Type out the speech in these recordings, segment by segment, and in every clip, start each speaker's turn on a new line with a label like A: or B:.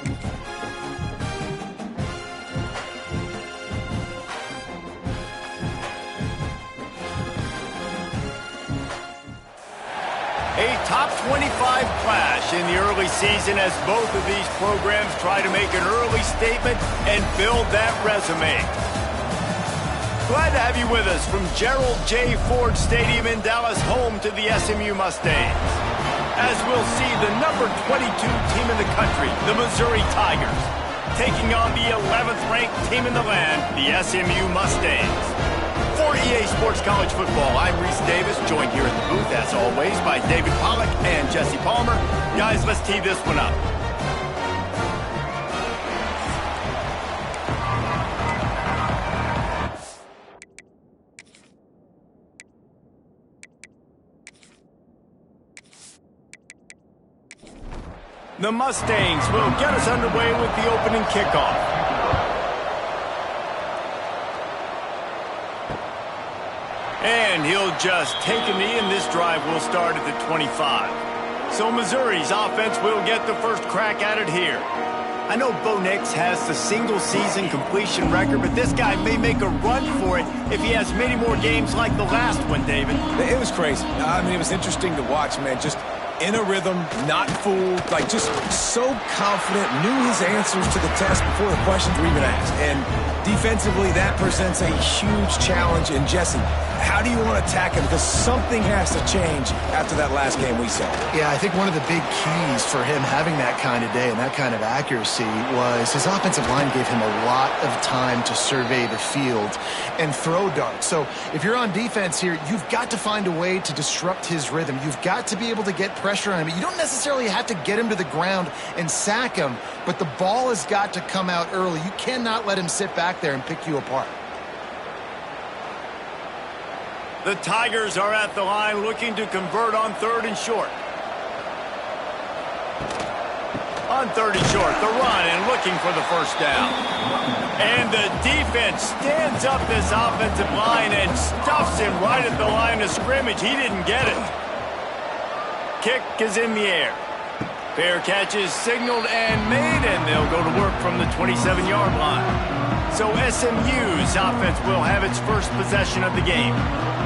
A: A top 25 clash in the early season as both of these programs try to make an early statement and build that resume. Glad to have you with us from Gerald J. Ford Stadium in Dallas, home to the SMU Mustangs. As we'll see, the number 22 team in the country, the Missouri Tigers, taking on the 11th ranked team in the land, the SMU Mustangs. For EA Sports College Football, I'm Reese Davis, joined here in the booth, as always, by David Pollack and Jesse Palmer. Guys, let's tee this one up. The Mustangs will get us underway with the opening kickoff. And he'll just take a knee, and this drive will start at the 25. So Missouri's offense will get the first crack at it here. I know Bo Nix has the single-season completion record, but this guy may make a run for it if he has many more games like the last one, David.
B: It was crazy. I mean, it was interesting to watch, man. Just in a rhythm, not fooled, like just so confident, knew his answers to the test before the questions were even asked. And defensively, that presents a huge challenge. And Jesse, how do you want to attack him? Because something has to change after that last game we saw.
C: Yeah, I think one of the big keys for him having that kind of day and that kind of accuracy was his offensive line gave him a lot of time to survey the field and throw darts. So if you're on defense here, you've got to find a way to disrupt his rhythm. You've got to be able to get pressure on him. You don't necessarily have to get him to the ground and sack him, but the ball has got to come out early. You cannot let him sit back there and pick you apart.
A: The Tigers are at the line looking to convert on 3rd and short. On 3rd and short, the run and looking for the first down. And the defense stands up this offensive line and stuffs him right at the line of scrimmage. He didn't get it. Kick is in the air. Fair catch is signaled and made, and they'll go to work from the 27-yard line. So SMU's offense will have its first possession of the game.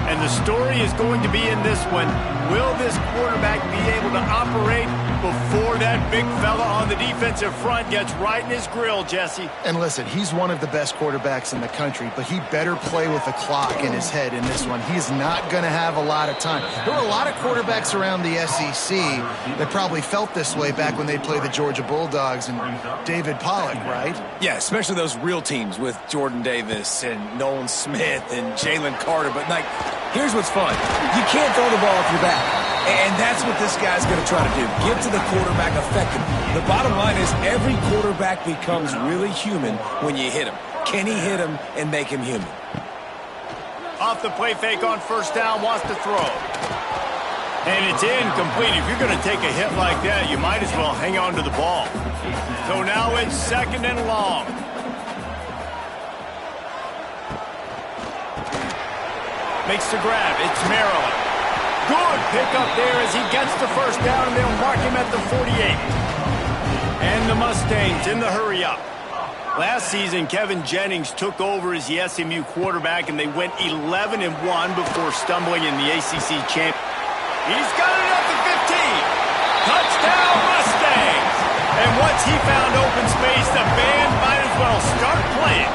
A: And the story is going to be in this one. Will this quarterback be able to operate before that big fella on the defensive front gets right in his grill, Jesse?
C: And listen, he's one of the best quarterbacks in the country, but he better play with the clock in his head in this one. He's not going to have a lot of time. There were a lot of quarterbacks around the SEC that probably felt this way back when they played the Georgia Bulldogs and David Pollack, right?
B: Yeah, especially those real teams with Jordan Davis and Nolan Smith and Jalen Carter. But, like, here's what's fun. You can't throw the ball off your back. And that's what this guy's going to try to do. Get to the quarterback effectively. The bottom line is every quarterback becomes really human when you hit him. Can he hit him and make him human?
A: Off the play fake on first down, wants to throw. And it's incomplete. If you're going to take a hit like that, you might as well hang on to the ball. So now it's 2nd and long. Makes the grab. It's Maryland. Good pickup there as he gets the first down, and they'll mark him at the 48. And the Mustangs in the hurry-up. Last season, Kevin Jennings took over as the SMU quarterback, and they went 11-1 before stumbling in the ACC champ. He's got it at the 15. Touchdown, Mustangs! And once he found open space, the band might as well start playing.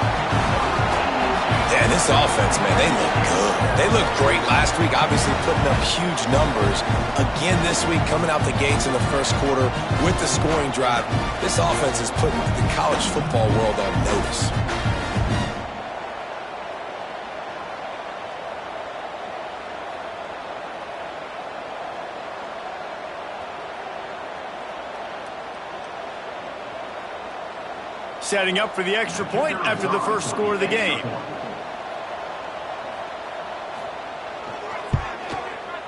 B: Yeah, this offense, man, they look good. They looked great last week, obviously putting up huge numbers. Again this week, coming out the gates in the first quarter with the scoring drive. This offense is putting the college football world on notice.
A: Setting up for the extra point after the first score of the game.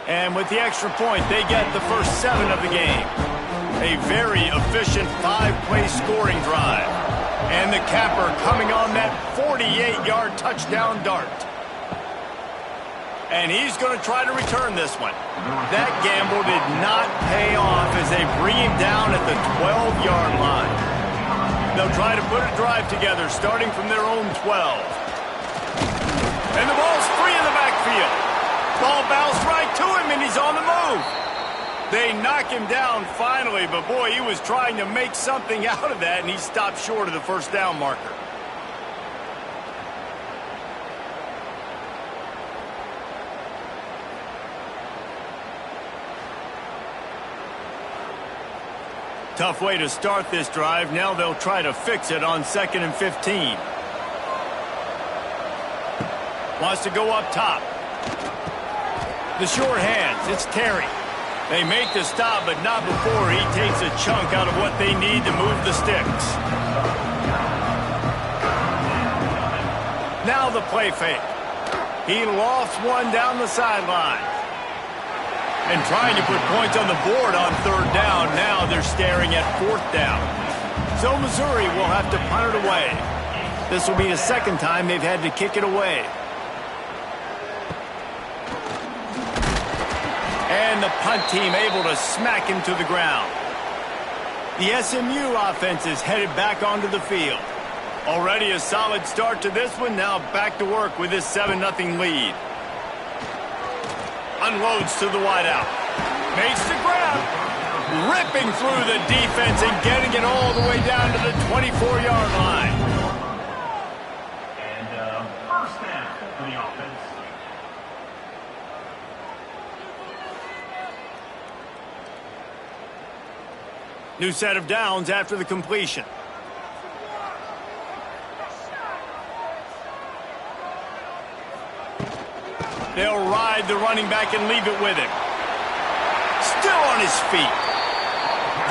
A: And with the extra point, they get the first 7 of the game. A very efficient 5-play scoring drive. And the capper coming on that 48-yard touchdown dart. And he's going to try to return this one. That gamble did not pay off as they bring him down at the 12-yard line. try to put a drive together, starting from their own 12. And the ball's free in the backfield. Ball bounced right to him, and he's on the move. They knock him down finally, but boy, he was trying to make something out of that, and he stopped short of the first down marker. Tough way to start this drive. Now they'll try to fix it on 2nd and 15. Wants to go up top. The short hands. It's Terry. They make the stop, but not before he takes a chunk out of what they need to move the sticks. Now the play fake. He lofts one down the sideline. And trying to put points on the board on 3rd down. Now they're staring at 4th down. So Missouri will have to punt it away. This will be the 2nd time they've had to kick it away. And the punt team able to smack him to the ground. The SMU offense is headed back onto the field. Already a solid start to this one. Now back to work with this 7-0 lead. Unloads to the wideout. Makes the grab. Ripping through the defense and getting it all the way down to the 24-yard line.
D: And first down for the offense.
A: New set of downs after the completion. They'll ride the running back and leave it with him. Still on his feet.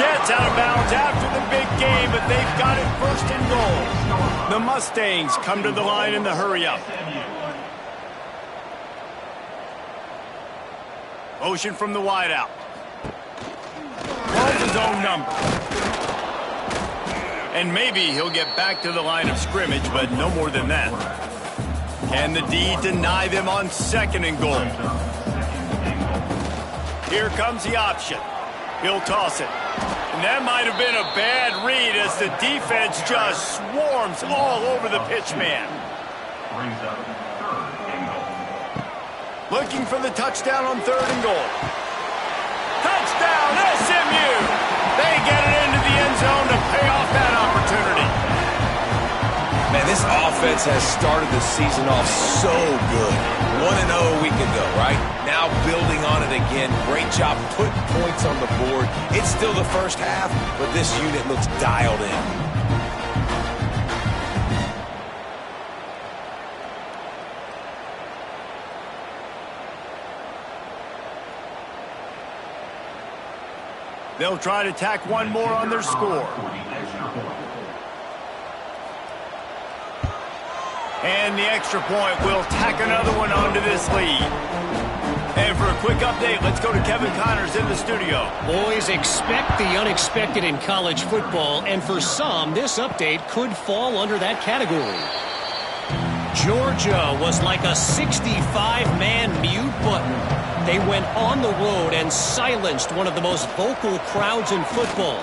A: Gets out of bounds after the big game, but they've got it 1st and goal. The Mustangs come to the line in the hurry-up. Motion from the wideout. Calls his own number. And maybe he'll get back to the line of scrimmage, but no more than that. Can the D deny them on 2nd and goal? Here comes the option. He'll toss it. And that might have been a bad read as the defense just swarms all over the pitch man. Looking for the touchdown on 3rd and goal. Touchdown, SMU! They get it into the end zone to pay off that opportunity.
B: Man, this offense has started the season off so good. 1-0 a week ago, right? Now building on it again. Great job putting points on the board. It's still the first half, but this unit looks dialed in.
A: They'll try to tack one more on their score. And the extra point will tack another one onto this lead. And for a quick update, let's go to Kevin Connors in the studio.
E: Boys, expect the unexpected in college football, and for some, this update could fall under that category. Georgia was like a 65-man mute button. They went on the road and silenced one of the most vocal crowds in football.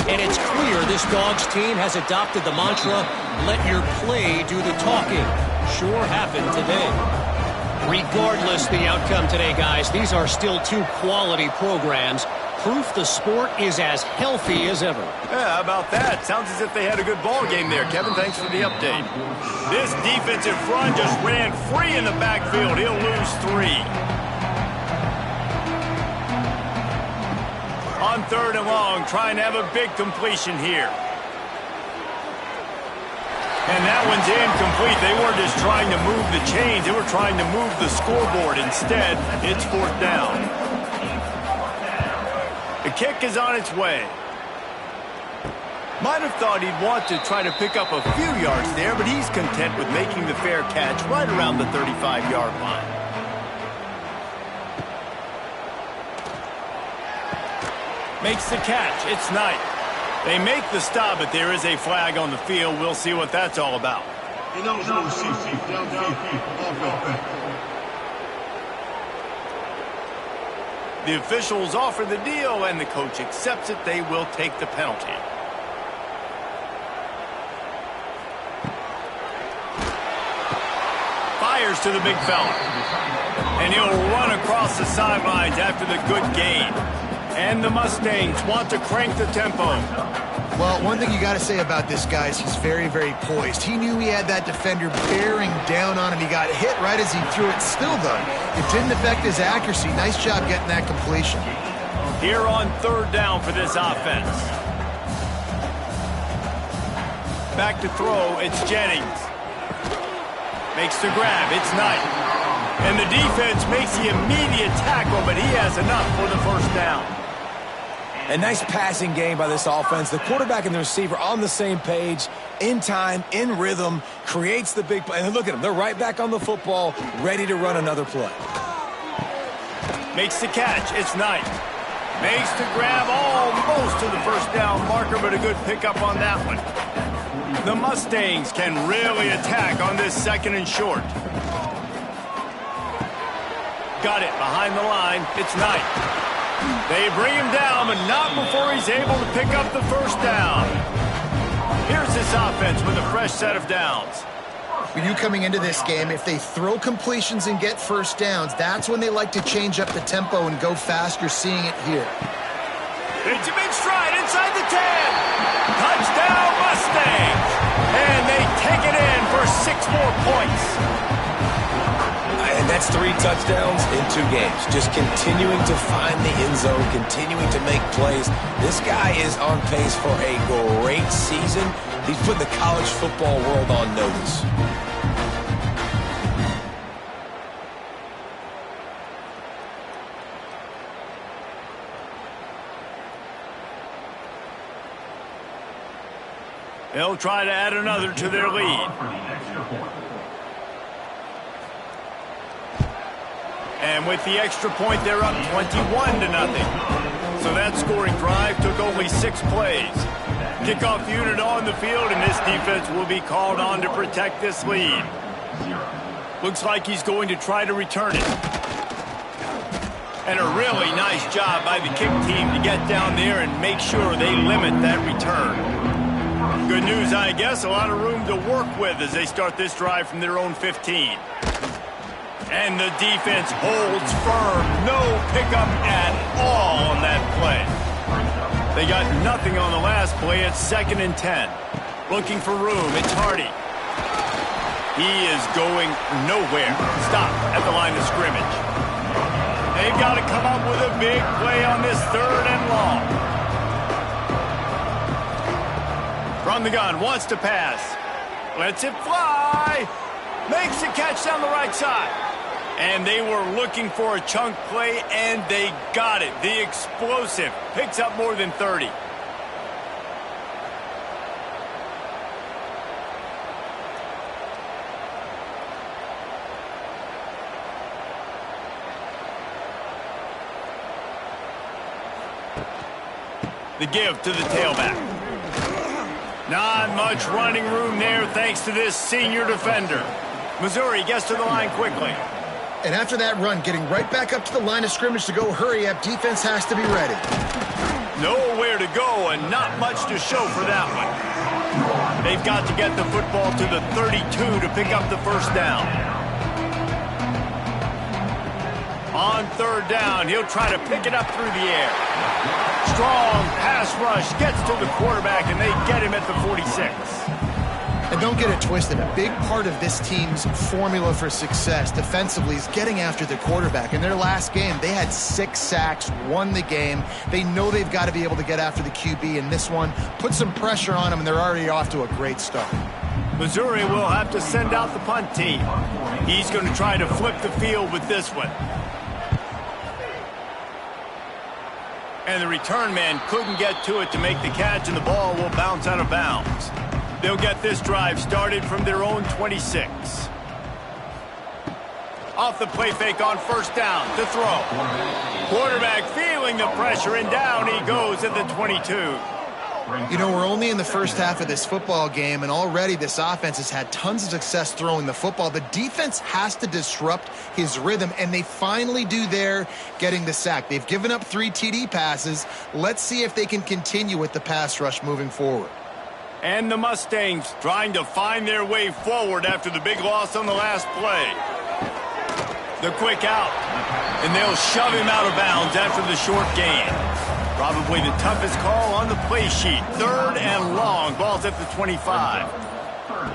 E: And it's clear this Dogs team has adopted the mantra, let your play do the talking. Sure happened today. Regardless the outcome today, guys, these are still two quality programs. Proof the sport is as healthy as ever.
A: Yeah, how about that? Sounds as if they had a good ball game there. Kevin, thanks for the update. This defensive front just ran free in the backfield. He'll lose 3. On 3rd and long, trying to have a big completion here. And that one's incomplete. They weren't just trying to move the chains. They were trying to move the scoreboard. Instead, it's 4th down. The kick is on its way. Might have thought he'd want to try to pick up a few yards there, but he's content with making the fair catch right around the 35-yard line. Makes the catch. It's Knight. They make the stop, but there is a flag on the field. We'll see what that's all about. The officials offer the deal, and the coach accepts it. They will take the penalty. fires to the big fella. And he'll run across the sidelines after the good gain. And the Mustangs want to crank the tempo.
C: Well, one thing you got to say about this guy is he's very, very poised. He knew he had that defender bearing down on him. He got hit right as he threw it. Still, though, it didn't affect his accuracy. Nice job getting that completion.
A: Here on third down for this offense. Back to throw, it's Jennings. Makes the grab, it's Knight. And the defense makes the immediate tackle, but he has enough for the first down.
B: A nice passing game by this offense. The quarterback and the receiver on the same page, in time, in rhythm, creates the big play. And look at them. They're right back on the football, ready to run another play.
A: Makes the catch. It's Knight. Makes the grab almost to the first down marker, but a good pickup on that one. The Mustangs can really attack on this second and short. Got it behind the line. It's Knight. They bring him down, but not before he's able to pick up the first down. Here's this offense with a fresh set of downs.
C: For you coming into this game, if they throw completions and get first downs, that's when they like to change up the tempo and go fast. You're seeing it here.
A: It's a big stride inside the 10. Touchdown, Mustangs. And they take it in for 6 more points.
B: And that's 3 touchdowns in 2 games. Just continuing to find the end zone, continuing to make plays. This guy is on pace for a great season. He's put the college football world on notice.
A: They'll try to add another to their lead. And with the extra point, they're up 21-0. So that scoring drive took only 6 plays. Kickoff unit on the field, and this defense will be called on to protect this lead. Looks like he's going to try to return it. And a really nice job by the kick team to get down there and make sure they limit that return. Good news, I guess, a lot of room to work with as they start this drive from their own 15. And the defense holds firm. No pickup at all on that play. They got nothing on the last play. It's 2nd and 10. Looking for room. It's Hardy. He is going nowhere. Stop at the line of scrimmage. They've got to come up with a big play on this 3rd and long. From the gun. Wants to pass. Lets it fly. Makes the catch down the right side. And they were looking for a chunk play, and they got it. The explosive picks up more than 30. The give to the tailback. Not much running room there thanks to this senior defender. Missouri gets to the line quickly.
C: And after that run, getting right back up to the line of scrimmage to go hurry up, defense has to be ready.
A: Nowhere to go and not much to show for that one. They've got to get the football to the 32 to pick up the first down. On 3rd down, he'll try to pick it up through the air. Strong pass rush gets to the quarterback, and they get him at the 46.
C: And don't get it twisted. A big part of this team's formula for success defensively is getting after the quarterback. In their last game, they had 6 sacks, won the game. They know they've got to be able to get after the QB in this one. Put some pressure on them, and they're already off to a great start.
A: Missouri will have to send out the punt team. He's going to try to flip the field with this one. And the return man couldn't get to it to make the catch, and the ball will bounce out of bounds. They'll get this drive started from their own 26. Off the play fake on 1st down to throw. Quarterback feeling the pressure, and down he goes at the 22.
C: You know, we're only in the first half of this football game, and already this offense has had tons of success throwing the football. The defense has to disrupt his rhythm, and they finally do there, getting the sack. They've given up 3 TD passes. Let's see if they can continue with the pass rush moving forward.
A: And the Mustangs trying to find their way forward after the big loss on the last play. The quick out. And they'll shove him out of bounds after the short gain. Probably the toughest call on the play sheet. 3rd and long. Ball's at the 25.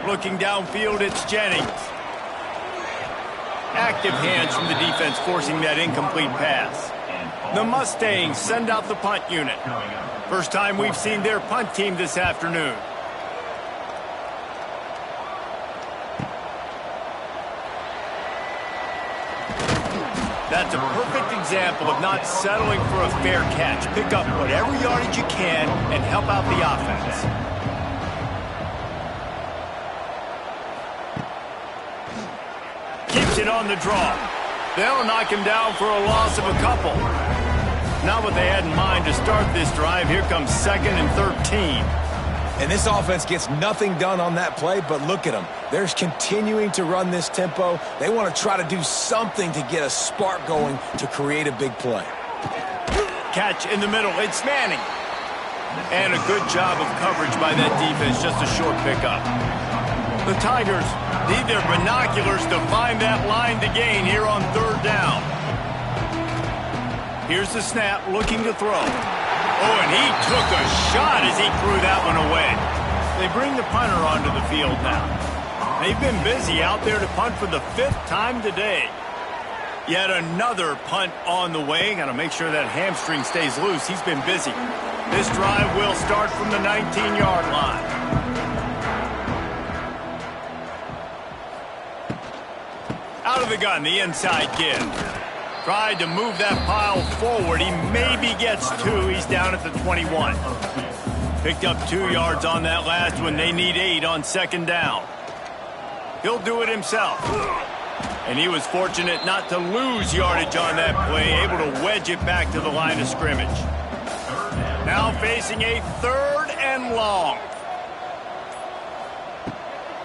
A: Looking downfield, it's Jennings. Active hands from the defense forcing that incomplete pass. The Mustangs send out the punt unit. First time we've seen their punt team this afternoon. That's a perfect example of not settling for a fair catch. Pick up whatever yardage you can and help out the offense. Keeps it on the draw. They'll knock him down for a loss of a couple. Not what they had in mind to start this drive. Here comes 2nd and 13.
B: And this offense gets nothing done on that play, but look at them. They're continuing to run this tempo. They want to try to do something to get a spark going to create a big play.
A: Catch in the middle. It's Manning. And a good job of coverage by that defense. Just a short pickup. The Tigers need their binoculars to find that line to gain here on 3rd down. Here's the snap, looking to throw. Oh, and he took a shot as he threw that one away. They bring the punter onto the field now. They've been busy out there to punt for the 5th time today. Yet another punt on the way. Got to make sure that hamstring stays loose. He's been busy. This drive will start from the 19-yard line. Out of the gun, the inside give. Tried to move that pile forward. He maybe gets 2. He's down at the 21. Picked up 2 yards on that last one. They need 8 on 2nd down. He'll do it himself. And he was fortunate not to lose yardage on that play, able to wedge it back to the line of scrimmage. Now facing a 3rd and long.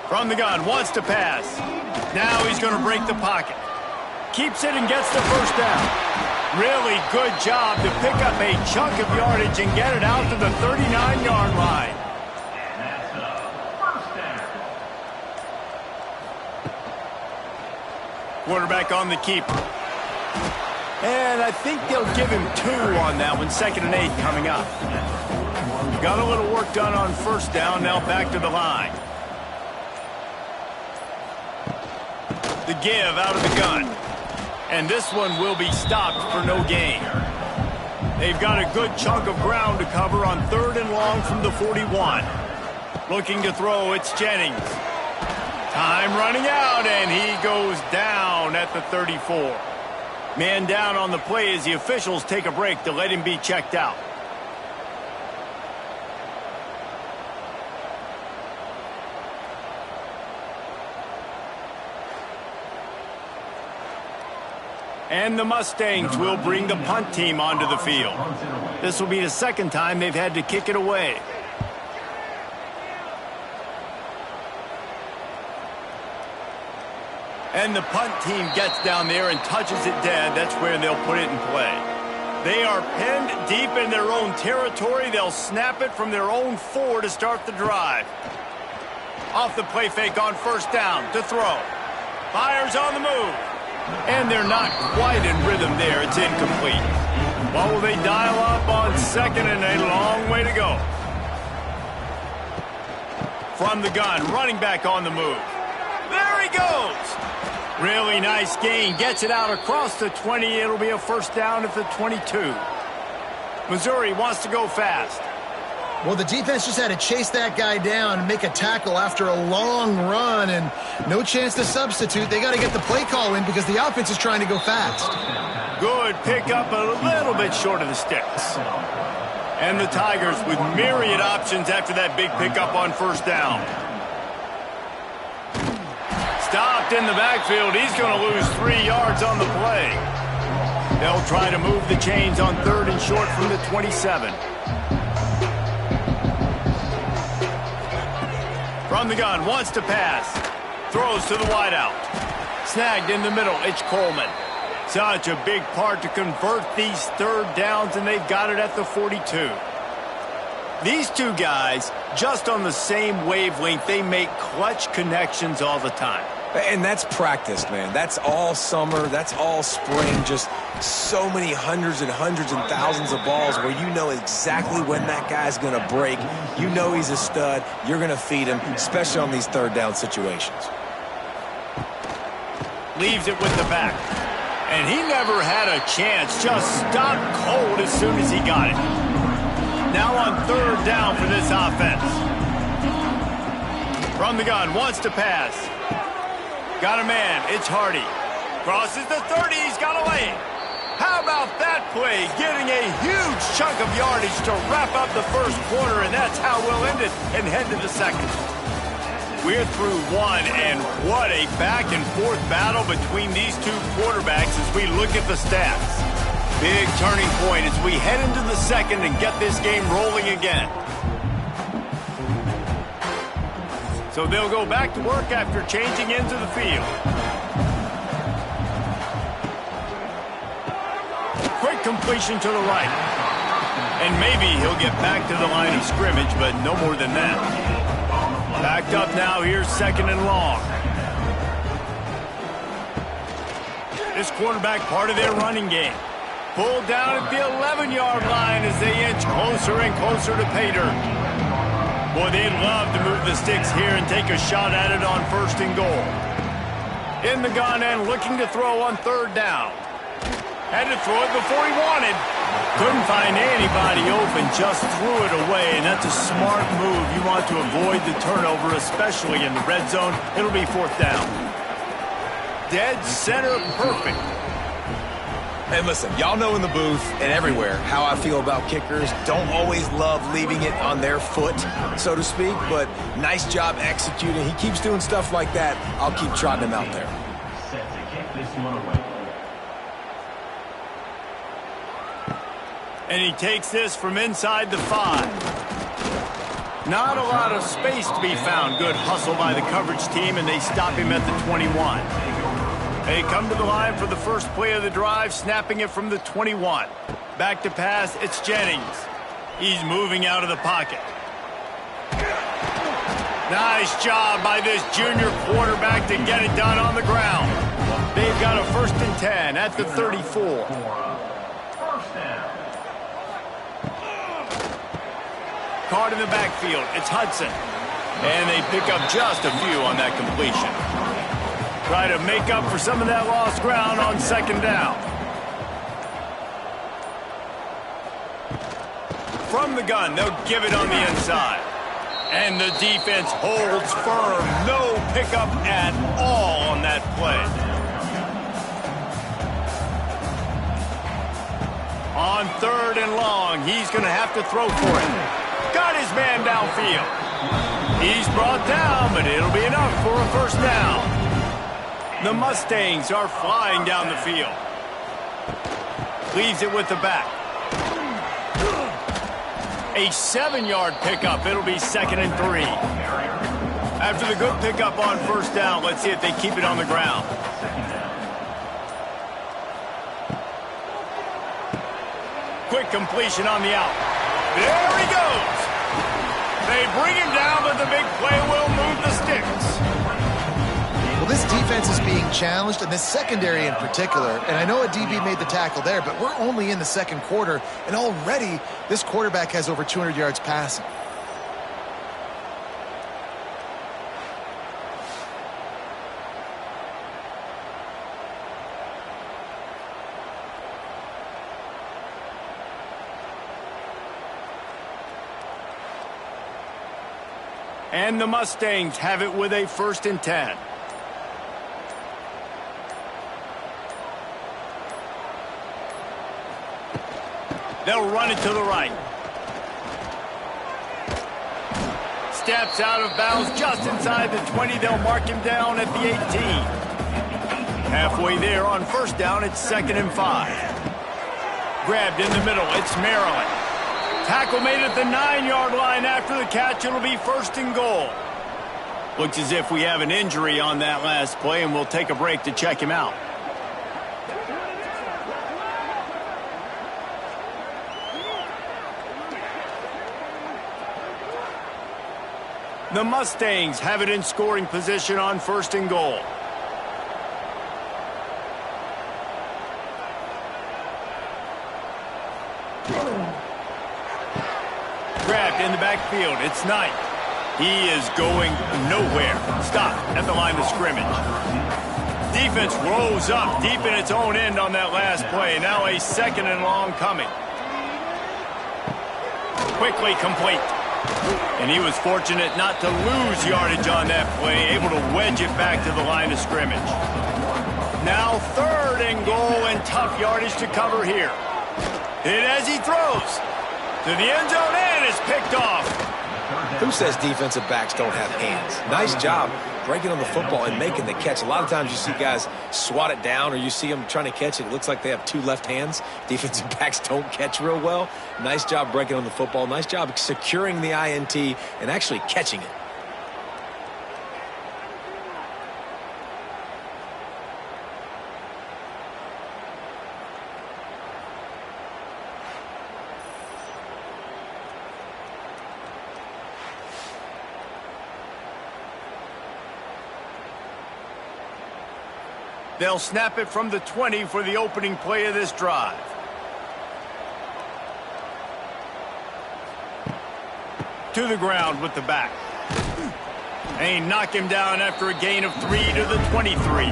A: From the gun, wants to pass. Now he's going to break the pocket. Keeps it and gets the 1st down. Really good job to pick up a chunk of yardage and get it out to the 39-yard line.
D: And that's the 1st down.
A: Quarterback on the keeper. And I think they'll give him 2 on that one. 2nd and 8 coming up. Got a little work done on 1st down. Now back to the line. The give out of the gun. And this one will be stopped for no gain. They've got a good chunk of ground to cover on 3rd and long from the 41. Looking to throw, it's Jennings. Time running out, and he goes down at the 34. Man down on the play as the officials take a break to let him be checked out. And the Mustangs will bring the punt team onto the field. This will be the 2nd time they've had to kick it away. And the punt team gets down there and touches it dead. That's where they'll put it in play. They are pinned deep in their own territory. They'll snap it from their own 4 to start the drive. Off the play fake on 1st down to throw. Fires on the move. And they're not quite in rhythm there. It's incomplete. What will they dial up on 2nd and a long way to go? From the gun, running back on the move. There he goes. Really nice gain. Gets it out across the 20. It'll be a 1st down at the 22. Missouri wants to go fast.
C: Well, the defense just had to chase that guy down and make a tackle after a long run, and no chance to substitute. They got to get the play call in because the offense is trying to go fast.
A: Good pickup, a little bit short of the sticks. And the Tigers with myriad options after that big pickup on 1st down. Stopped in the backfield. He's going to lose 3 yards on the play. They'll try to move the chains on 3rd and short from the 27. From the gun, wants to pass. Throws to the wideout. Snagged in the middle, it's Coleman. Such a big part to convert these 3rd downs, and they've got it at the 42. These two guys, just on the same wavelength, they make clutch connections all the time.
B: And that's practice, man. That's all summer. That's all spring. Just so many hundreds and thousands of balls where you know exactly when that guy's going to break. You know he's a stud. You're going to feed him, especially on these third down situations.
A: Leaves it with the back. And he never had a chance. Just stopped cold as soon as he got it. Now on third down for this offense. From the gun, wants to pass. Got a man, it's Hardy. Crosses the 30, he's got a lane. How about that play? Getting a huge chunk of yardage to wrap up the first quarter, and that's how we'll end it and head to the second. We're through one, and what a back-and-forth battle between these two quarterbacks as we look at the stats. Big turning point as we head into the second and get this game rolling again. So they'll go back to work after changing into the field. Quick completion to the right. And maybe he'll get back to the line of scrimmage, but no more than that. Backed up now, here's second and long. This quarterback part of their running game. Pulled down at the 11-yard line as they inch closer and closer to pay dirt. Boy, they'd love to move the sticks here and take a shot at it on first and goal. In the gun and looking to throw on third down. Had to throw it before he wanted. Couldn't find anybody open, just threw it away, and that's a smart move. You want to avoid the turnover, especially in the red zone. It'll be fourth down. Dead center perfect.
B: And listen, y'all know in the booth and everywhere how I feel about kickers. Don't always love leaving it on their foot, so to speak, but nice job executing. He keeps doing stuff like that. I'll keep trotting him out there.
D: Set to kick this one away.
A: And he takes this from inside the 5. Not a lot of space to be found. Good hustle by the coverage team, and they stop him at the 21. They come to the line for the first play of the drive, snapping it from the 21. Back to pass, it's Jennings. He's moving out of the pocket. Nice job by this junior quarterback to get it done on the ground. They've got a 1st and 10 at the 34.
D: First down.
A: Card in the backfield, it's Hudson. And they pick up just a few on that completion. Try to make up for some of that lost ground on second down. From the gun, they'll give it on the inside. And the defense holds firm. No pickup at all on that play. On third and long, he's going to have to throw for it. Got his man downfield. He's brought down, but it'll be enough for a first down. The Mustangs are flying down the field. Leaves it with the back. A 7-yard pickup. It'll be 2nd and 3. After the good pickup on first down, let's see if they keep it on the ground. Quick completion on the out. There he goes. They bring him down, but the big play will move the sticks.
C: Well, this defense is being challenged, and this secondary in particular. And I know a DB made the tackle there, but we're only in the second quarter, and already this quarterback has over 200 yards passing.
A: And the Mustangs have it with a 1st and 10. They'll run it to the right. Steps out of bounds just inside the 20. They'll mark him down at the 18. Halfway there on first down, it's 2nd and 5. Grabbed in the middle, it's Maryland. Tackle made at the 9-yard line. After the catch, it'll be 1st and goal. Looks as if we have an injury on that last play, and we'll take a break to check him out. The Mustangs have it in scoring position on 1st and goal. Grabbed in the backfield. It's Knight. He is going nowhere. Stop at the line of scrimmage. Defense rolls up deep in its own end on that last play. Now a 2nd and long coming. Quickly complete. And he was fortunate not to lose yardage on that play, able to wedge it back to the line of scrimmage. Now 3rd and goal and tough yardage to cover here. And as he throws to the end zone and is picked off.
B: Who says defensive backs don't have hands? Nice job breaking on the football and making the catch. A lot of times you see guys swat it down or you see them trying to catch it. It looks like they have 2 left hands. Defensive backs don't catch real well. Nice job breaking on the football. Nice job securing the INT and actually catching it.
A: They'll snap it from the 20 for the opening play of this drive. To the ground with the back. They knock him down after a gain of 3 to the 23.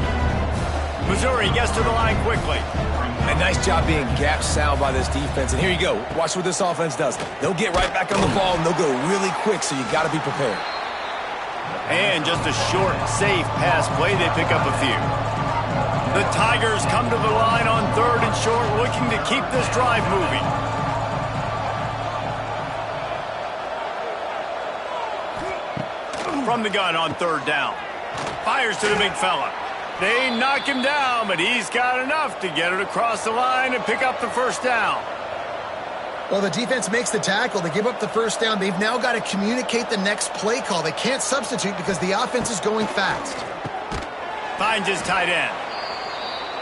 A: Missouri gets to the line quickly.
B: A nice job being gap sound by this defense. And here you go. Watch what this offense does. They'll get right back on the ball, and they'll go really quick, so you got to be prepared.
A: And just a short, safe pass play. They pick up a few. The Tigers come to the line on 3rd and short, looking to keep this drive moving. From the gun on 3rd down. Fires to the big fella. They knock him down, but he's got enough to get it across the line and pick up the 1st down.
C: Well, the defense makes the tackle. They give up the 1st down. They've now got to communicate the next play call. They can't substitute because the offense is going fast.
A: Finds his tight end.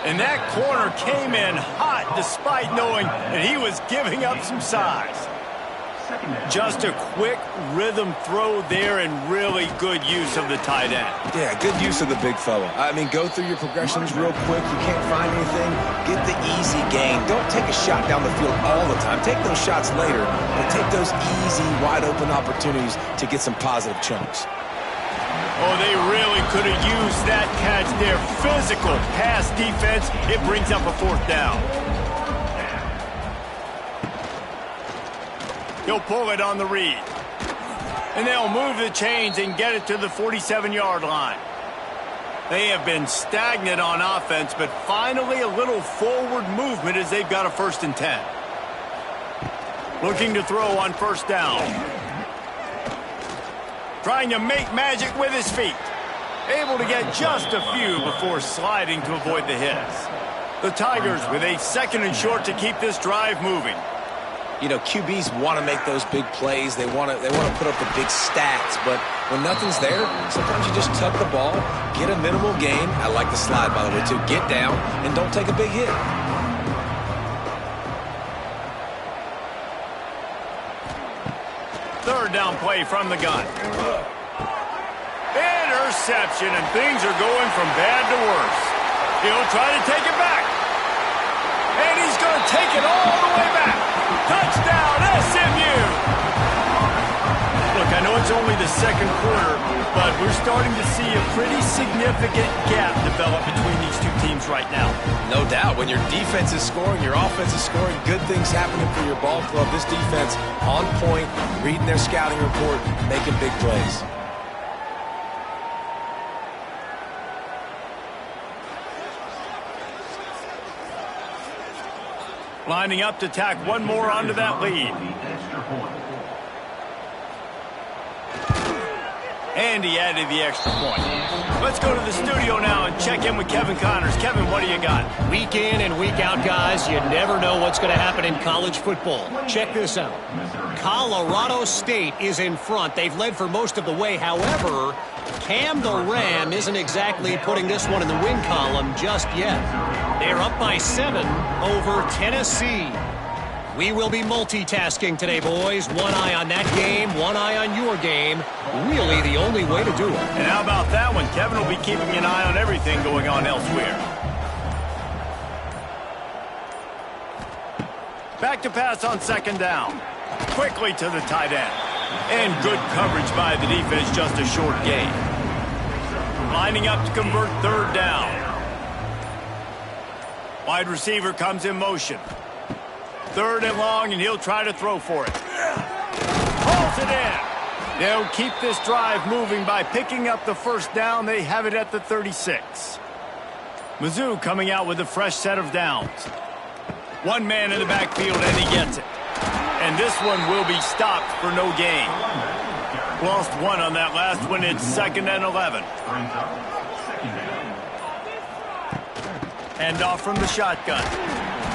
A: And that corner came in hot despite knowing that he was giving up some size. Just a quick rhythm throw there and really good use of the tight end.
B: Yeah, good use of the big fella. I mean, go through your progressions real quick. You can't find anything. Get the easy gain. Don't take a shot down the field all the time. Take those shots later, but take those easy, wide-open opportunities to get some positive chunks.
A: Oh, they really could have used that catch there. Physical pass defense. It brings up a 4th down. He'll pull it on the read. And they'll move the chains and get it to the 47-yard line. They have been stagnant on offense, but finally a little forward movement as they've got a 1st and 10. Looking to throw on 1st down. Trying to make magic with his feet. Able to get just a few before sliding to avoid the hits. The Tigers with a 2nd and short to keep this drive moving.
B: You know, QBs want to make those big plays. They want to put up the big stats. But when nothing's there, sometimes you just tuck the ball, get a minimal gain. I like the slide, by the way, too. Get down and don't take a big hit.
A: Third down play from the gun. Interception, and things are going from bad to worse. He'll try to take it back. And he's going to take it all the way back. Touchdown, SMU! Look, I know it's only the 2nd quarter, but we're starting to see a pretty significant gap develop between these two teams right now.
B: No doubt. When your defense is scoring, your offense is scoring, good things happening for your ball club. This defense on point, reading their scouting report, making big plays.
A: Lining up to tack one more onto that lead. And he added the extra point. Let's go to the studio now and check in with Kevin Connors. Kevin, what do you got?
E: Week in and week out, guys, you never know what's going to happen in college football. Check this out. Colorado State is in front. They've led for most of the way. However, Cam the Ram isn't exactly putting this one in the win column just yet. They're up by 7 over Tennessee. We will be multitasking today, boys. One eye on that game, one eye on your game. Really the only way to do it.
A: And how about that one? Kevin will be keeping an eye on everything going on elsewhere. Back to pass on second down. Quickly to the tight end. And good coverage by the defense, just a short gain. Lining up to convert third down. Wide receiver comes in motion. Third and long, and he'll try to throw for it. Pulls it in. They'll keep this drive moving by picking up the first down. They have it at the 36. Mizzou coming out with a fresh set of downs. One man in the backfield, and he gets it. And this one will be stopped for no gain. Lost one on that last one. It's 2nd and 11. Hand off from the shotgun.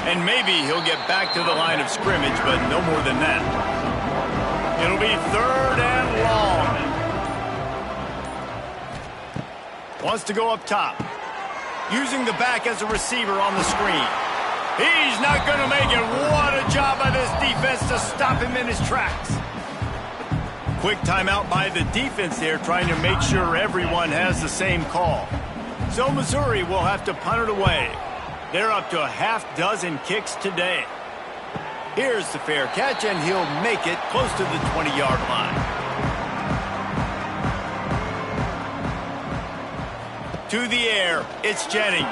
A: And maybe he'll get back to the line of scrimmage, but no more than that. It'll be 3rd and long. Wants to go up top. Using the back as a receiver on the screen. He's not going to make it. What a job by this defense to stop him in his tracks. Quick timeout by the defense there, trying to make sure everyone has the same call. So Missouri will have to punt it away. They're up to a half-dozen kicks today. Here's the fair catch, and he'll make it close to the 20-yard line. To the air, it's Jennings.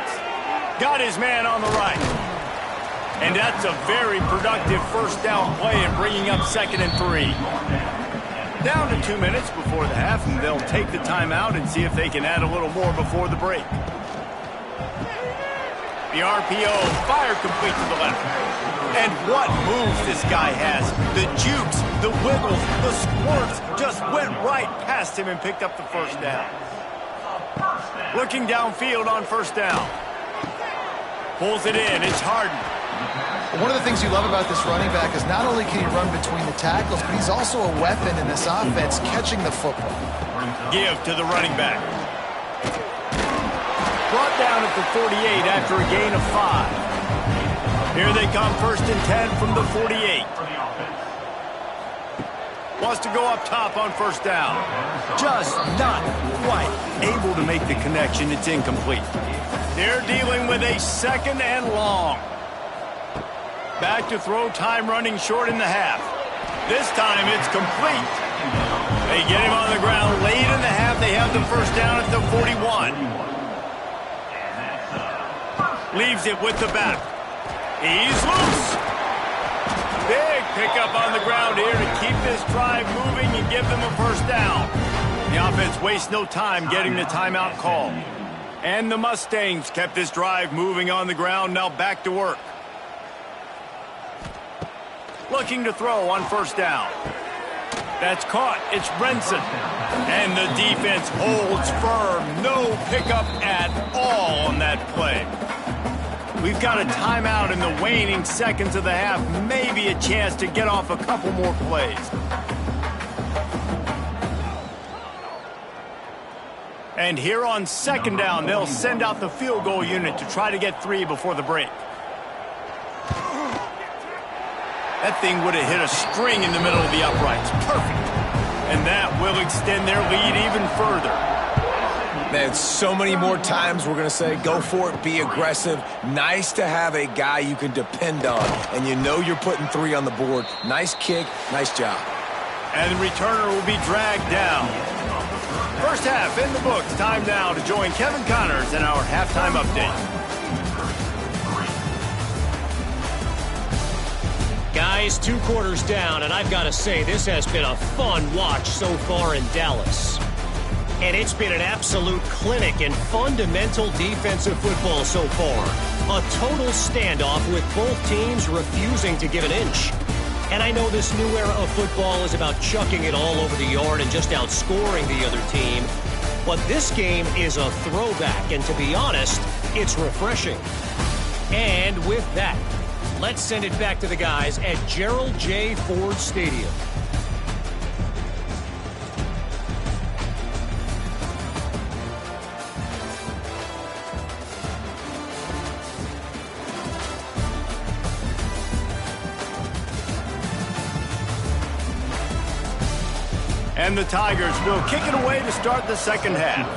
A: Got his man on the right. And that's a very productive first down play in bringing up 2nd and 3. Down to 2 minutes before the half, and they'll take the timeout and see if they can add a little more before the break. The RPO fired complete to the left. And what moves this guy has. The jukes, the wiggles, the squirts just went right past him and picked up the first down. Looking downfield on first down. Pulls it in. It's Harden.
C: One of the things you love about this running back is not only can he run between the tackles, but he's also a weapon in this offense catching the football.
A: Give to the running back. Brought down at the 48 after a gain of 5. Here they come, 1st and 10 from the 48. Wants to go up top on first down. Just not quite able to make the connection. It's incomplete. They're dealing with a 2nd and long. Back to throw, time running short in the half. This time it's complete. They get him on the ground late in the half. They have the first down at the 41. Leaves it with the back. He's loose. Big pickup on the ground here to keep this drive moving and give them a first down. The offense wastes no time getting the timeout call. And the Mustangs kept this drive moving on the ground. Now back to work. Looking to throw on first down. That's caught. It's Brenson. And the defense holds firm. No pickup at all on that play. We've got a timeout in the waning seconds of the half. Maybe a chance to get off a couple more plays. And here on second down, they'll send out the field goal unit to try to get 3 before the break. That thing would have hit a string in the middle of the uprights. Perfect. And that will extend their lead even further.
B: Man, so many more times we're going to say, go for it, be aggressive. Nice to have a guy you can depend on. And you know you're putting 3 on the board. Nice kick, nice job.
A: And the returner will be dragged down. First half in the books. Time now to join Kevin Connors in our halftime update.
E: Guys, 2 quarters down, and I've got to say, this has been a fun watch so far in Dallas. And it's been an absolute clinic in fundamental defensive football so far. A total standoff with both teams refusing to give an inch. And I know this new era of football is about chucking it all over the yard and just outscoring the other team. But this game is a throwback, and to be honest, it's refreshing. And with that, let's send it back to the guys at Gerald J. Ford Stadium.
A: And the Tigers will kick it away to start the second half.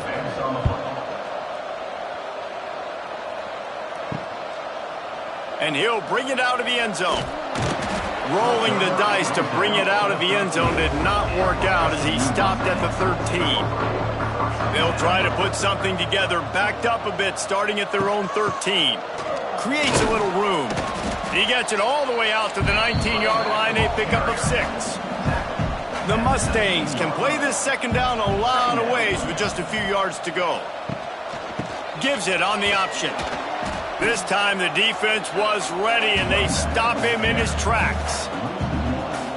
A: And he'll bring it out of the end zone. Rolling the dice to bring it out of the end zone did not work out as he stopped at the 13. They'll try to put something together, backed up a bit, starting at their own 13. Creates a little room. He gets it all the way out to the 19-yard line, a pickup of 6. The Mustangs can play this second down a lot of ways with just a few yards to go. Gives it on the option. This time the defense was ready, and they stop him in his tracks.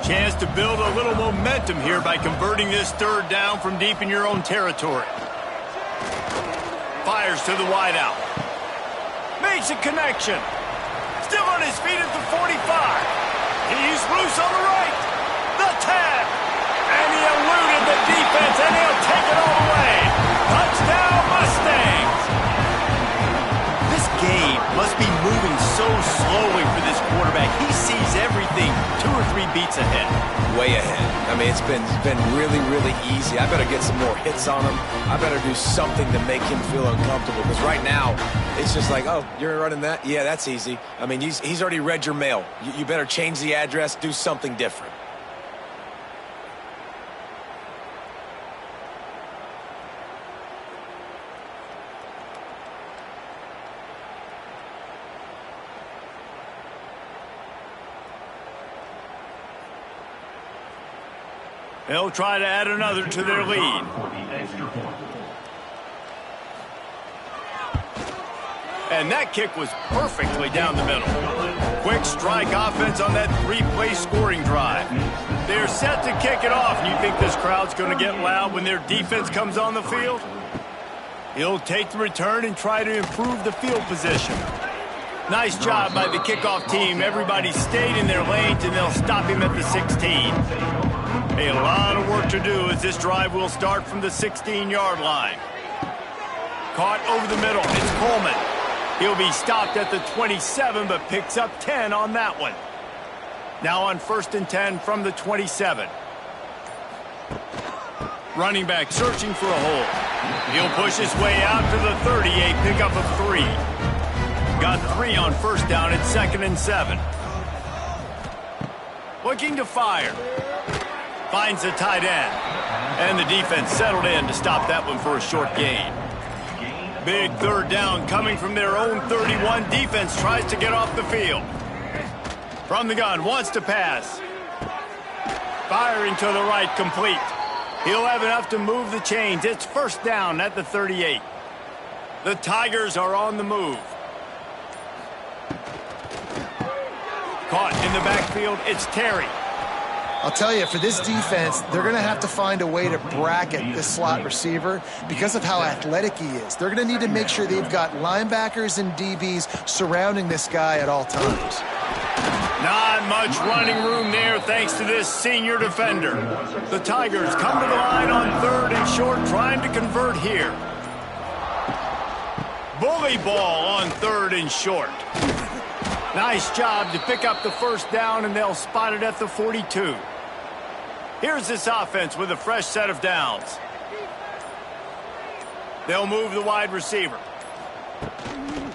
A: Chance to build a little momentum here by converting this third down from deep in your own territory. Fires to the wideout. Makes a connection. Still on his feet at the 45. He's loose on the right. The 10. And he eluded the defense, and he'll take it all the way. Touchdown, Mustangs. This game must be moving so slowly for this quarterback. He sees everything 2 or 3 beats ahead.
B: Way ahead. I mean, it's been really, really easy. I better get some more hits on him. I better do something to make him feel uncomfortable, because right now it's just like, oh, you're running that? Yeah, that's easy. I mean, he's already read your mail. You better change the address, do something different.
A: They'll try to add another to their lead. And that kick was perfectly down the middle. Quick strike offense on that 3-play scoring drive. They're set to kick it off. And you think this crowd's going to get loud when their defense comes on the field? He'll take the return and try to improve the field position. Nice job by the kickoff team. Everybody stayed in their lanes, and they'll stop him at the 16. A lot of work to do as this drive will start from the 16-yard line. Caught over the middle. It's Coleman. He'll be stopped at the 27, but picks up 10 on that one. Now on 1st and 10 from the 27. Running back searching for a hole. He'll push his way out to the 30, a pickup of 3. Got 3 on 1st down at 2nd and 7. Looking to fire. Finds the tight end. And the defense settled in to stop that one for a short gain. Big third down coming from their own 31. Defense tries to get off the field. From the gun, wants to pass. Firing to the right, complete. He'll have enough to move the chains. It's 1st down at the 38. The Tigers are on the move. Caught in the backfield, it's Terry.
C: I'll tell you, for this defense, they're going to have to find a way to bracket this slot receiver because of how athletic he is. They're going to need to make sure they've got linebackers and DBs surrounding this guy at all times.
A: Not much running room there thanks to this senior defender. The Tigers come to the line on 3rd and short, trying to convert here. Bully ball on 3rd and short. Nice job to pick up the 1st down, and they'll spot it at the 42. Here's this offense with a fresh set of downs. They'll move the wide receiver.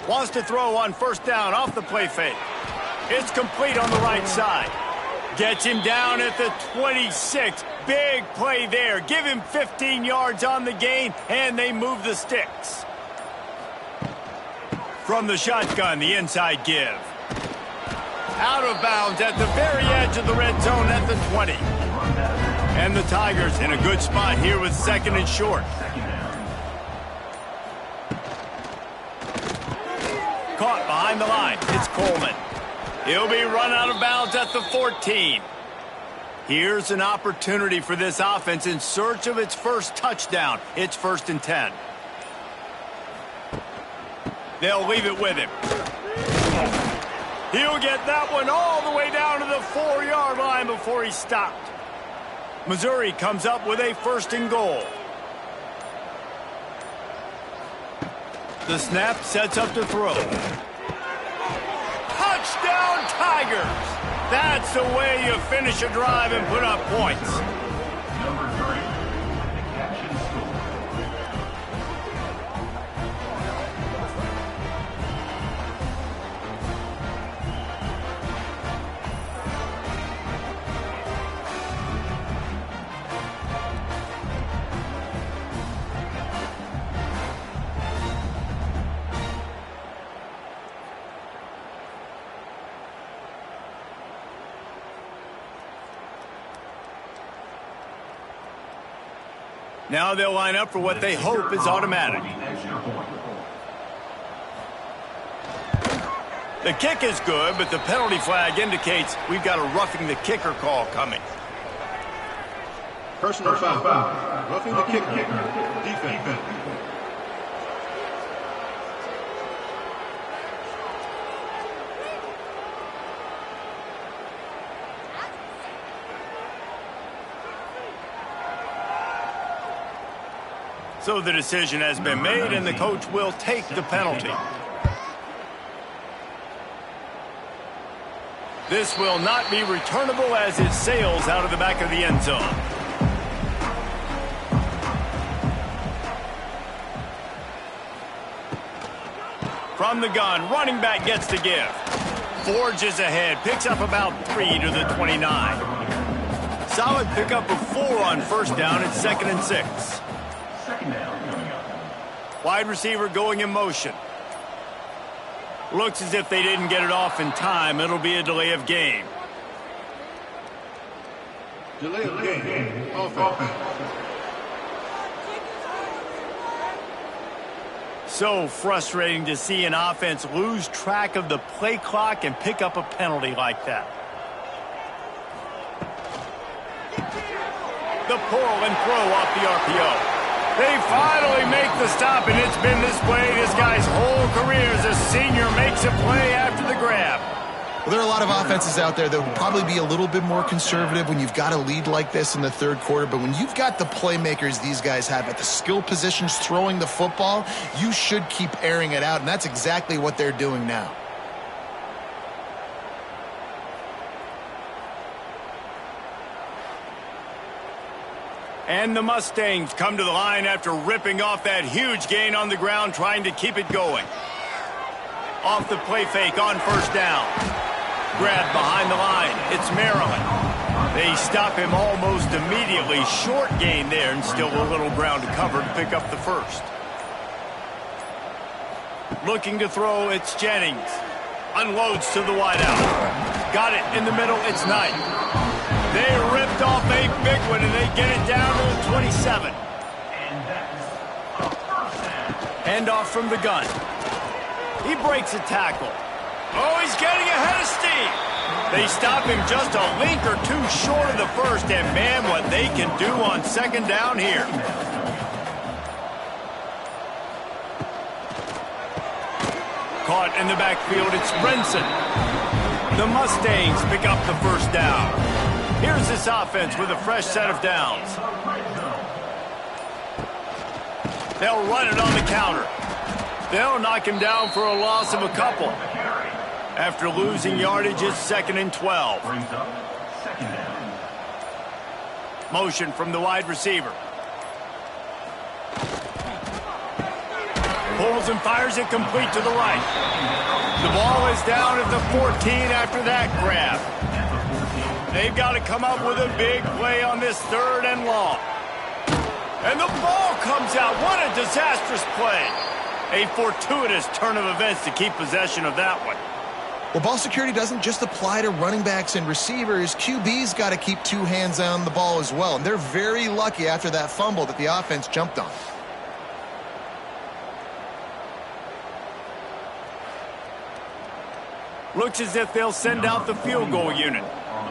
A: Wants to throw on 1st down off the play fake. It's complete on the right side. Gets him down at the 26. Big play there. Give him 15 yards on the gain, and they move the sticks. From the shotgun, the inside give. Out of bounds at the very edge of the red zone at the 20. And the Tigers in a good spot here with 2nd and short. Caught behind the line. It's Coleman. He'll be run out of bounds at the 14. Here's an opportunity for this offense in search of its first touchdown. It's 1st and 10. They'll leave it with him. He'll get that one all the way down to the 4-yard line before he's stopped. Missouri comes up with a 1st and goal. The snap sets up to throw. Touchdown, Tigers! That's the way you finish a drive and put up points.
D: Number 3.
A: Now they'll line up for what they hope is automatic. The kick is good, but the penalty flag indicates we've got a roughing the kicker call coming.
F: Personal foul. Roughing the kicker. Defense.
A: So the decision has been made, and the coach will take the penalty. This will not be returnable as it sails out of the back of the end zone. From the gun, running back gets the give. Forges ahead, picks up about 3 to the 29. Solid pickup of 4 on first down at 2nd and 6. Wide receiver going in motion. Looks as if they didn't get it off in time. It'll be a delay of game.
F: Delay of game. Offense.
A: So frustrating to see an offense lose track of the play clock and pick up a penalty like that. The pull and throw off the RPO. They finally make the stop, and it's been this way this guy's whole career as a senior makes a play after the grab.
C: Well, there are a lot of offenses out there that will probably be a little bit more conservative when you've got a lead like this in the third quarter. But when you've got the playmakers these guys have at the skill positions throwing the football, you should keep airing it out, and that's exactly what they're doing now.
A: And the Mustangs come to the line after ripping off that huge gain on the ground, trying to keep it going. Off the play fake on first down. Grabbed behind the line. It's Maryland. They stop him almost immediately. Short gain there, and still a little ground to cover to pick up the first. Looking to throw, it's Jennings. Unloads to the wideout. Got it in the middle, it's Knight. They ripped off a big one, and they get it down to the 27. Hand off from the gun. He breaks a tackle. Oh, he's getting ahead of steam. They stop him just a link or two short of the first, and man, what they can do on second down here. Caught in the backfield, it's Brinson. The Mustangs pick up the first down. Here's this offense with a fresh set of downs. They'll run it on the counter. They'll knock him down for a loss of a couple. After losing yardage, it's 2nd and 12. Motion from the wide receiver. Pulls and fires it complete to the right. The ball is down at the 14 after that grab. They've got to come up with a big play on this 3rd and long. And the ball comes out. What a disastrous play. A fortuitous turn of events to keep possession of that one.
C: Well, ball security doesn't just apply to running backs and receivers. QB's got to keep 2 hands on the ball as well. And they're very lucky after that fumble that the offense jumped on.
A: Looks as if they'll send out the field goal unit.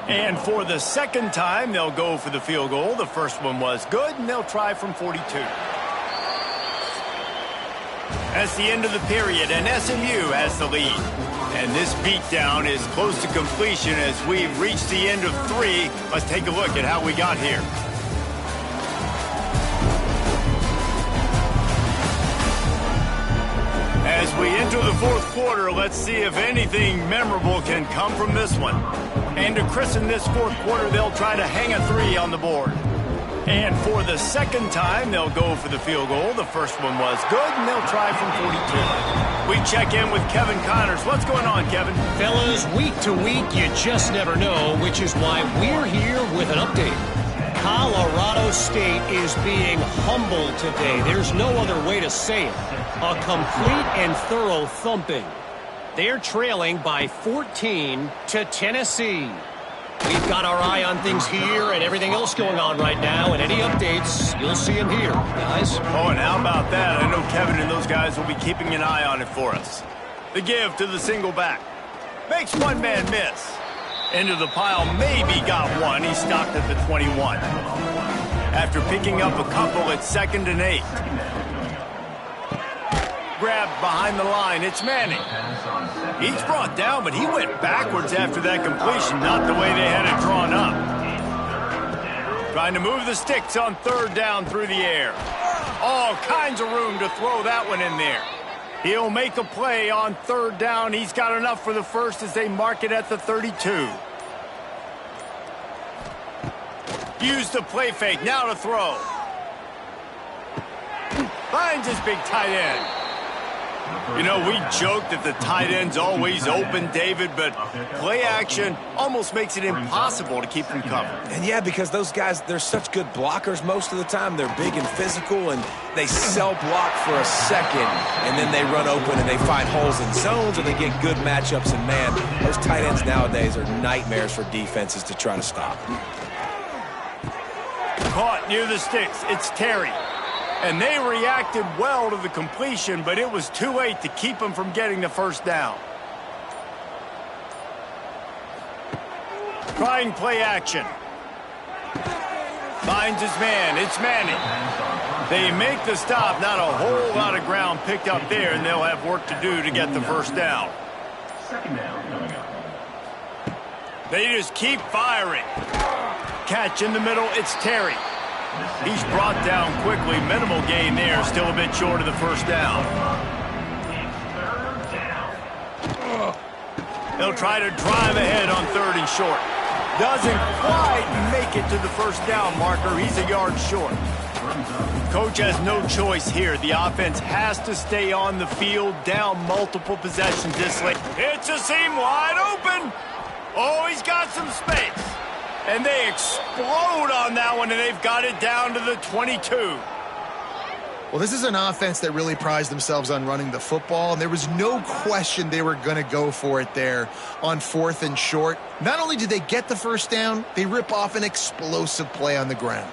A: And for the second time, they'll go for the field goal. The first one was good, and they'll try from 42. That's the end of the period, and SMU has the lead. And this beatdown is close to completion as we've reached the end of 3. Let's take a look at how we got here. As we enter the 4th quarter, let's see if anything memorable can come from this one. And to christen this 4th quarter, they'll try to hang a 3 on the board. And for the second time, they'll go for the field goal. The first one was good, and they'll try from 42. We check in with Kevin Connors. What's going on, Kevin?
E: Fellas, week to week, you just never know, which is why we're here with an update. Colorado State is being humbled today. There's no other way to say it. A complete and thorough thumping. They're trailing by 14 to Tennessee. We've got our eye on things here and everything else going on right now, and any updates, you'll see them here, guys.
A: Oh, and how about that? I know Kevin and those guys will be keeping an eye on it for us. The give to the single back. Makes one man miss. Into the pile, maybe got one. He stopped at the 21. After picking up a couple at 2nd and 8. Grabbed behind the line, it's Manning. He's brought down, but he went backwards after that completion, not the way they had it drawn up. Trying to move the sticks on 3rd down through the air. All kinds of room to throw that one in there. He'll make a play on 3rd down. He's got enough for the first as they mark it at the 32. Use the play fake, now to throw. Finds his big tight end. You know, we joke that the tight end's always open, David, but play action almost makes it impossible to keep them covered.
B: And yeah, because those guys, they're such good blockers most of the time. They're big and physical, and they sell block for a second, and then they run open and they find holes in zones, or they get good matchups. And man, those tight ends nowadays are nightmares for defenses to try to stop.
A: Caught near the sticks. It's Terry. And they reacted well to the completion, but it was too late to keep them from getting the first down. Trying play action. Finds his man. It's Manning. They make the stop. Not a whole lot of ground picked up there, and they'll have work to do to get the first down.
D: 2nd down coming up.
A: They just keep firing. Catch in the middle. It's Terry. He's brought down quickly. Minimal gain there. Still a bit short of the first down. He'll try to drive ahead on 3rd and short. Doesn't quite make it to the first down marker. He's a yard short. Coach has no choice here. The offense has to stay on the field, down multiple possessions this late. It's a seam wide open. Oh, he's got some space. And they explode on that one, and they've got it down to the 22.
C: Well, this is an offense that really prized themselves on running the football, and there was no question they were going to go for it there on 4th and short. Not only did they get the first down, they rip off an explosive play on the ground.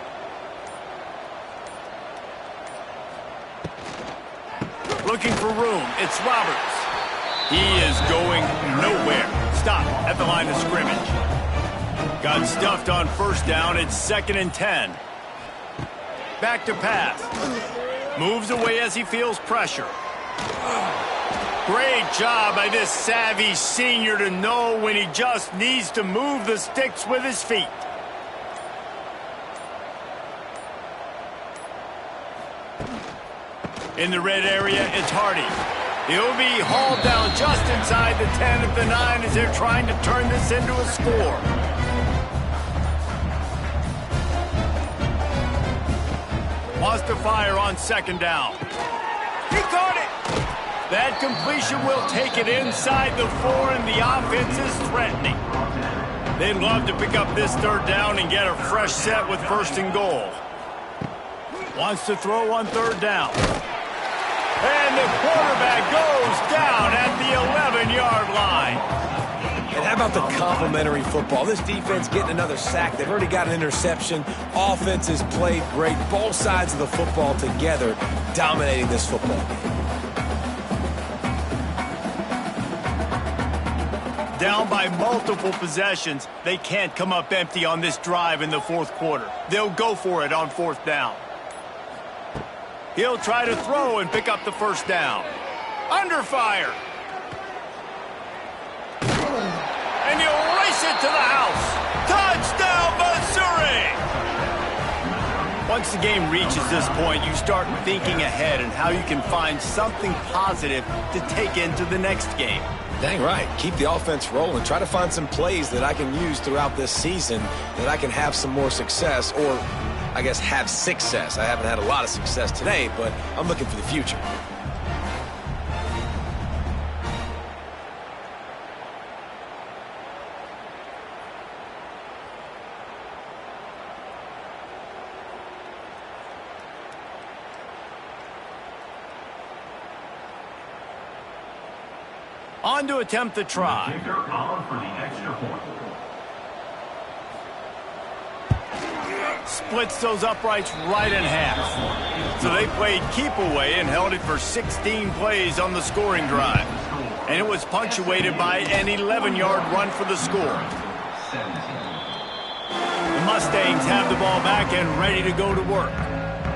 A: Looking for room. It's Roberts. He is going nowhere. Stop at the line of scrimmage. Got stuffed on first down. It's 2nd and 10. Back to pass. Moves away as he feels pressure. Great job by this savvy senior to know when he just needs to move the sticks with his feet. In the red area, it's Hardy. He'll be hauled down just inside the 10 at the 9 as they're trying to turn this into a score. Wants to fire on 2nd down. He caught it. That completion will take it inside the 4, and the offense is threatening. They'd love to pick up this 3rd down and get a fresh set with 1st and goal. Wants to throw on 3rd down. And the quarterback goes down at the 11-yard line.
B: And how about the complimentary football? This defense getting another sack. They've already got an interception. Offense has played great. Both sides of the football together dominating this football game.
A: Down by multiple possessions, they can't come up empty on this drive in the 4th quarter. They'll go for it on 4th down. He'll try to throw and pick up the first down. Under fire. And he'll race it to the house. Touchdown, Missouri! Once the game reaches this point, you start thinking ahead and how you can find something positive to take into the next game.
B: Dang right. Keep the offense rolling. Try to find some plays that I can use throughout this season that I can have some more success, or I guess have success. I haven't had a lot of success today, but I'm looking for the future.
A: On to attempt the try.
D: Kicker on for the extra point.
A: splits those uprights right in half. So they played keep away and held it for 16 plays on the scoring drive. And it was punctuated by an 11-yard run for the score. The Mustangs have the ball back and ready to go to work.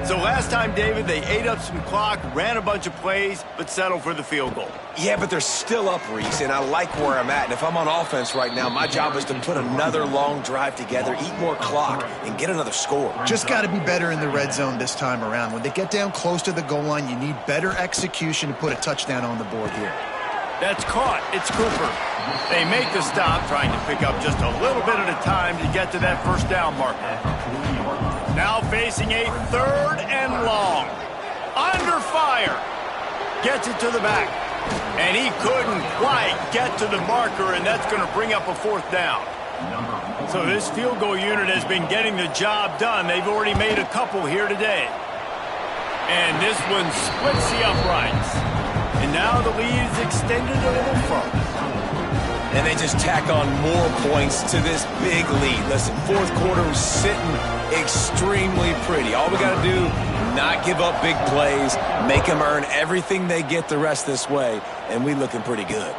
A: So last time, David, they ate up some clock, ran a bunch of plays, but settled for the field goal.
B: Yeah, but they're still up, Reese, and I like where I'm at. And if I'm on offense right now, my job is to put another long drive together, eat more clock, and get another score.
C: Just got to be better in the red zone this time around. When they get down close to the goal line, you need better execution to put a touchdown on the board here.
A: That's caught. It's Cooper. They make the stop, trying to pick up just a little bit at a time to get to that first down marker. Now facing a 3rd and long. Under fire. Gets it to the back. And he couldn't quite get to the marker, and that's going to bring up a 4th down. So this field goal unit has been getting the job done. They've already made a couple here today. And this one splits the uprights. And now the lead is extended a little further.
B: And they just tack on more points to this big lead. Listen, 4th quarter was sitting extremely pretty. All we got to do, not give up big plays, make them earn everything they get the rest this way, and we looking pretty good.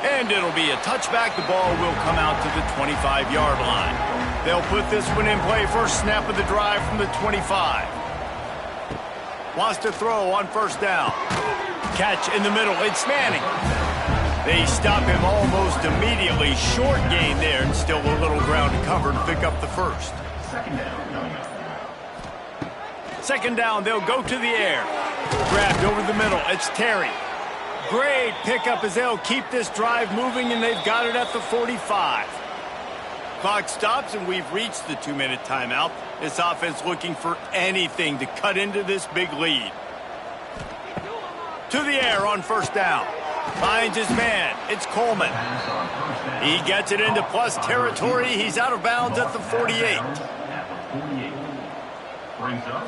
A: And it'll be a touchback. The ball will come out to the 25-yard line. They'll put this one in play. First snap of the drive from the 25. Wants to throw on 1st down. Catch in the middle. It's Manning. They stop him almost immediately. Short gain there, and still a little ground to cover to pick up the first.
D: 2nd down coming up.
A: 2nd down, they'll go to the air. Grabbed over the middle. It's Terry. Great pickup as they'll keep this drive moving, and they've got it at the 45. Clock stops, and we've reached the 2-minute timeout. This offense looking for anything to cut into this big lead. To the air on 1st down. Finds his man. It's Coleman. He gets it into plus territory. He's out of bounds at the 48.
D: Brings up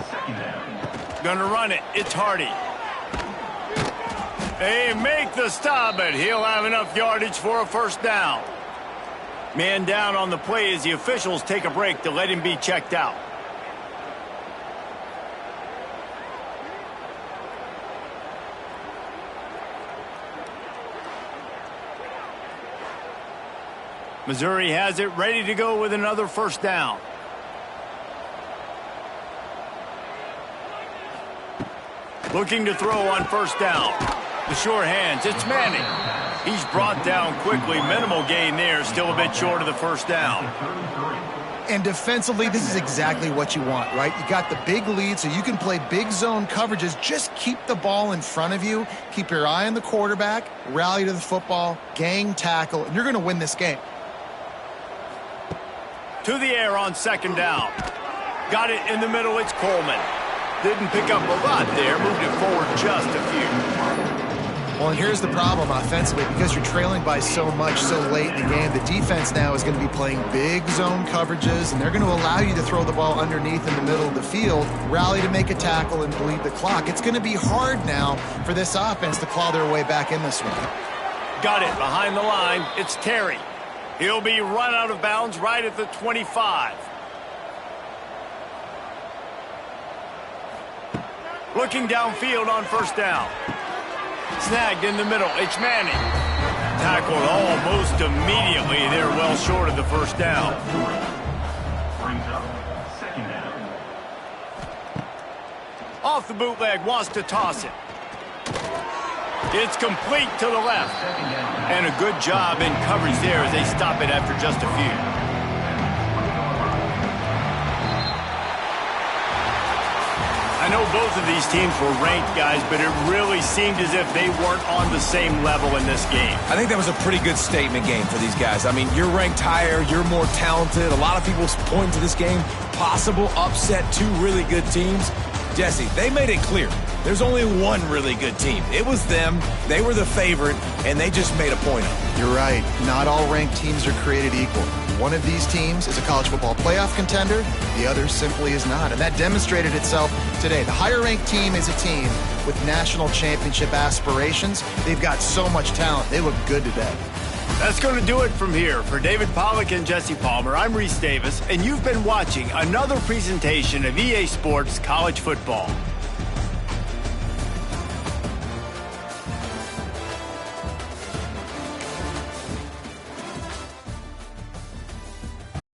D: 2nd down.
A: Gonna run it. It's Hardy. They make the stop, but he'll have enough yardage for a 1st down. Man down on the play as the officials take a break to let him be checked out. Missouri has it ready to go with another 1st down. Looking to throw on 1st down. The sure hands. It's Manning. He's brought down quickly. Minimal gain there. Still a bit short of the 1st down.
C: And defensively, this is exactly what you want, right? You got the big lead, so you can play big zone coverages. Just keep the ball in front of you. Keep your eye on the quarterback. Rally to the football. Gang tackle. And you're going to win this game.
A: To the air on 2nd down. Got it in the middle. It's Coleman. Didn't pick up a lot there. Moved it forward just a few.
C: Well, and here's the problem offensively. Because you're trailing by so much so late in the game, the defense now is going to be playing big zone coverages, and they're going to allow you to throw the ball underneath in the middle of the field, rally to make a tackle, and bleed the clock. It's going to be hard now for this offense to claw their way back in this one.
A: Got it behind the line. It's Terry. He'll be run out of bounds right at the 25. Looking downfield on 1st down. Snagged in the middle. It's Manning. Tackled almost immediately. They're well short of the 1st down.
D: Brings up 2nd down.
A: Off the bootleg. Wants to toss it. It's complete to the left. And a good job in coverage there as they stop it after just a few. I know both of these teams were ranked, guys, but it really seemed as if they weren't on the same level in this game.
B: I think that was a pretty good statement game for these guys. I mean, you're ranked higher, you're more talented. A lot of people point to this game, possible upset, 2 really good teams. Jesse, they made it clear. There's only one really good team. It was them. They were the favorite, and they just made a point of it.
C: You're right. Not all ranked teams are created equal. One of these teams is a college football playoff contender. The other simply is not. And that demonstrated itself today. The higher-ranked team is a team with national championship aspirations. They've got so much talent. They look good today.
A: That's going to do it from here. For David Pollack and Jesse Palmer, I'm Reese Davis, and you've been watching another presentation of EA Sports College Football.